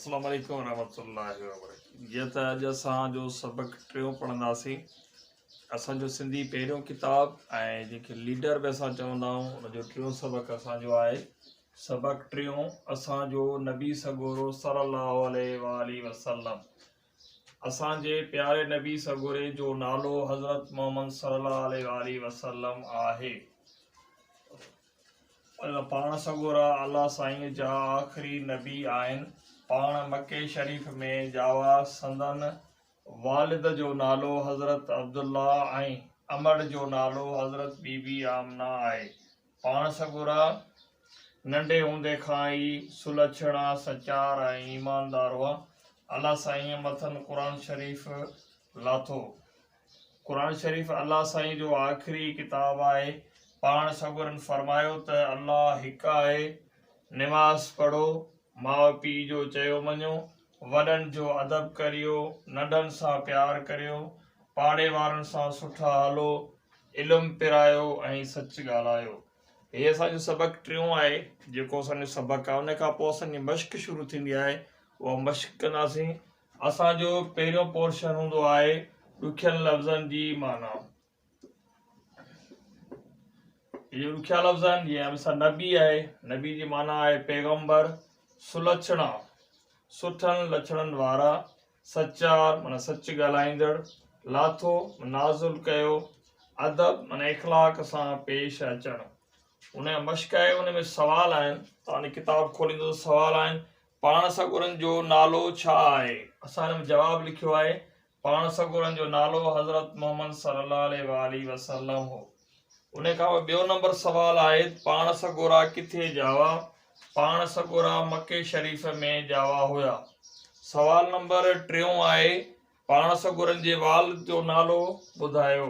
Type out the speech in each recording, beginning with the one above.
अस्सलाम वालेकुम रहमतुल्लाहि व बरकातहू। जीअं त अॼु असांजो सबक़ु टियों पढ़ंदासीं। असांजो सिंधी पहिरियों किताब ऐं जेके लीडर बि असां चवंदा आहियूं उनजो टियों सबक़ु असांजो आहे। सबक़ु टियों असांजो नबी सगोरो सल्लल्लाहु अलैहि वसल्लम। असांजे प्यारे नबी सगोरे जो नालो हज़रत मोहम्मद सल्लल्लाहु अलैहि वसल्लम आहे। पाण सगोरा अल्लाह साईं जा आख़िरी नबी आहिनि। पाण मके शरीफ़ में जावा संदन वालिद जो नालो हज़रत अब्दुल्ला ऐं अमर जो नालो हज़रत बीबी आमना आहे। पाण सगोरा नंढे हूंदे खां ई सुलक्षणा सचार ऐं ईमानदार हुआ। अल्लाह साईं मथन क़ुरान शरीफ़ लाथो। क़ुरान शरीफ़ अल्लाह साईं जो आख़िरी किताब आहे। पाण सगोरन फरमायो त अल्लाह हिकु आहे। निमाज़ पढ़ो, माउ पीउ जो चयो मञो, वॾनि जो अदब करियो, नंढनि सां प्यार करियो, पाड़े वारनि सां सुठा हलो, इल्मु पिरायो ऐं सच ॻाल्हायो। हीअ असांजो सबक़ु टियों आहे जेको असांजो सबक़ु आहे। उन खां पोइ असांजी मश्क शुरू थींदी आहे, उहा मश्क कंदासीं। असांजो पहिरियों पोर्शन हूंदो आहे ॾुखियलु लफ़्ज़नि जी माना। ये ॾुखिया लफ़्ज़ आहिनि। जीअं असां नबी आहे, नबी जी माना आहे पैगंबर, सुलक्षणा सुठनि लछणनि वारा, सचार माना सच ॻाल्हाईंदड़, लाथो नाज़ुल कयो, अदब माना इख़लाक़ सां पेश अचणु। उन मश्क आहे, उन में सवाल आहिनि। तव्हांजी किताब खोलींदो सवाल आहिनि। पाण सगोरनि जो नालो छा आहे? असां हिन में जवाबु लिखियो आहे। पाण सगोरनि जो नालो हज़रत मोहम्मद सल्लल्लाहु अलैहि वसल्लम हो। उन खां पोइ ॿियो नंबर सवाल आहे पाण सगोरा किथे जावा? पाण सगोरा मके शरीफ़ में जावा हुया। सवाल नंबर टियों आहे पाण सगोरनि जे वालिद जो नालो ॿुधायो।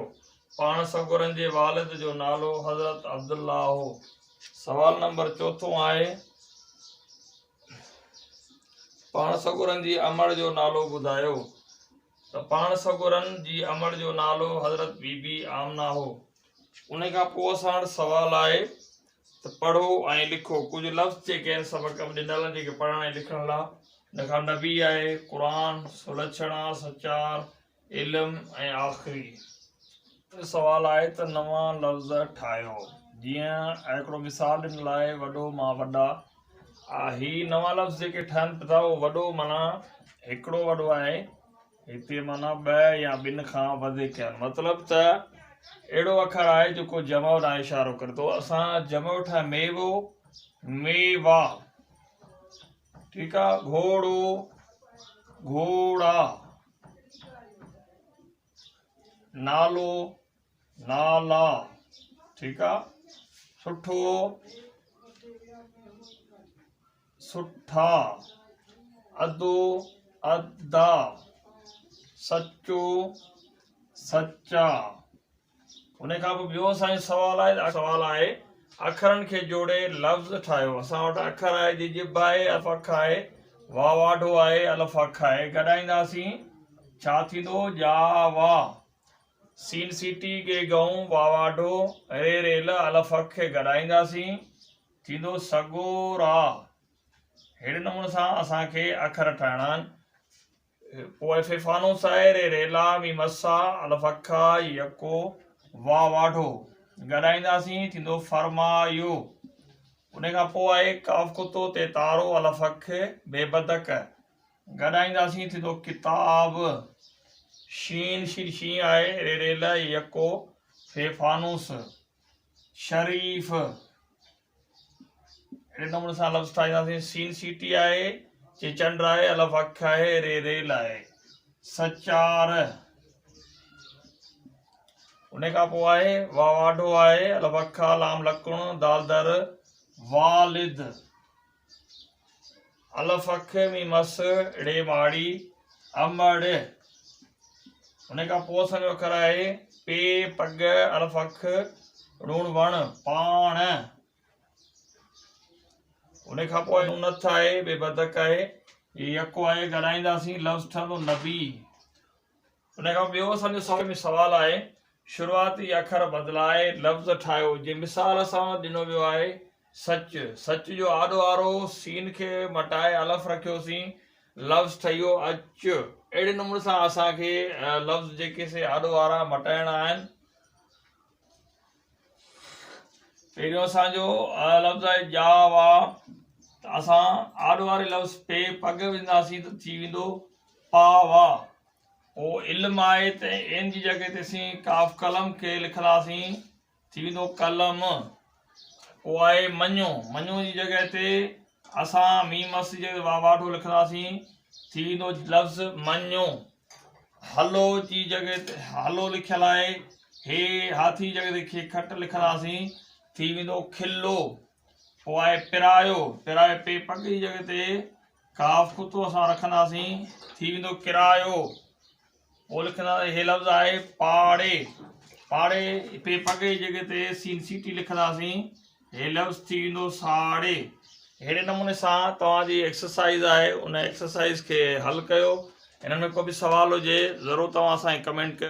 पाण सगोरनि जे वालिद जो नालो हज़रत अब्दुल्ला हो। सवाल नंबर चौथों आहे पाण सगोरनि जी अमड़ जो नालो ॿुधायो। त पाण सगोरनि जी अमड़ जो नालो हज़रत बीबी आमना हो। उन खां पोइ असां वटि सवाल आहे त पढ़ो ऐं लिखो। कुझु लफ़्ज़ जेके आहिनि सबक़ में ॾिनल आहिनि जेके पढ़ण ऐं लिखण लाइ। हिन खां नबी आहे, क़ुरान, सुलक्षणा, सचार, इल्मु ऐं आख़िरी। सवाल आहे त नवां लफ़्ज़ ठाहियो। जीअं हिकिड़ो मिसाल ॾिनल आहे वॾो मां वॾा। ही नवां लफ़्ज़ जेके ठहनि था उहो वॾो माना हिकिड़ो वॾो आहे, हिते माना ॿ या ॿिनि खां वधीक आहिनि। मतिलबु त अहिड़ो अखर आहे जेको जमो ॾांहुं इशारो करे थो। असां जमो ठाहे मेवो, मेवा, ठीकु आहे, घोड़ो, घोड़ा, नालो, नाला, ठीकु आहे, सुठो, सुठा, अदो, अदा, सचो, सचा। उन खां पोइ ॿियो असांजो सवाल आहे अखरनि खे जोड़े लफ़्ज़ ठाहियो। असां वटि अखर आहे जी जिब आहे, अल्फ़ अख आहे, वाह वाढो आहे, अल्फ़ अख आहे। गॾाईंदासीं छा थींदो? जावा, सीन सीटी गे गऊं, वाह वाढो, रे रेल, अल्फ़ अख खे गॾाईंदासीं थींदो सगोरा। अहिड़े नमूने सां असांखे अखर ठाहिणा आहिनि। पोइ फानूस आहे, रे रेला, मी मसा, अल्फ़ अख, यको, वाह वाढो, गॾाईंदासीं थींदो फरमायो। उन खां पोइ आहे काफ़ कुतो ते तारो, अल्फ़ अख, बेबदक, गॾाईंदासीं थींदो किताब। शीन शी आहे, रे रेल, यको, फे फानूस, शरीफ़। अहिड़े नमूने सां लफ़्ज़ ठाहींदासीं। सीन सीटी आहे, चे चंड आहे, अल्फ़ अख आहे, रे रेल आहे, सचार। उन खां पोइ आहे वाह वाढो आहे, अल्फ़ अख, लाम लकुण, दाल दर, वालिद, अल्फ़ अख, मी मस, ड़े माड़ी, अमड़। उन खां पोइ असांजो अखर आहे पे पग, अल्फ़ अख, ऋण वण, पाण। उन खां पोइ नथ आहे, बेबदक आहे, यको आहे, गॾाईंदासीं लफ़्ज़ ठहंदो नबी। उन खां ॿियो असांजो सवाल आहे शुरूआती अखर बदिलाए लफ़्ज़ ठाहियो। जे मिसाल सां ॾिनो वियो आहे सच। सच जो आॾो वारो सीन खे मटाए अलिफ रखियोसीं, लफ़्ज़ ठही वियो अच। अहिड़े नमूने सां असांखे लफ़्ज़ जेके से आॾो वारा मटाइणा आहिनि। पहिरियों असांजो लफ़्ज़ आहे जा वा, त असां आॾो वारे लफ़्ज़ पे पग विझंदासीं त थी वेंदो पा वा। पोइ इल्मु आहे त इन जी जॻह ते असीं काफ़ कलम खे लिखंदासीं, थी वेंदो कलम। पोइ आहे मञो, मञो जी जॻह ते असां मीम अस जे वाठो लिखंदासीं, थी वेंदो लफ़्ज़ मञो। हलो जी जॻह ते हलो लिखियलु आहे, हे हाथी जी जॻह ते खट लिखंदासीं, थी वेंदो खिलो। पोइ आहे पिरायो, पिराए पे पग जी जॻह ते काफ़ कुतो असां रखंदासीं, थी वेंदो किरायो। पोइ लिखंदासीं हे लफ़्ज़ आहे पाड़े, पाड़े पे पग जी जॻह ते सीटी लिखंदासीं, हे लफ़्ज़ थी वेंदो साड़े। अहिड़े नमूने सां तव्हांजी एक्सरसाइज़ आहे, उन एक्सरसाइज़ खे हल कयो। हिन में को बि सवाल हुजे ज़रूरु तव्हां असांखे कमेंट कयो।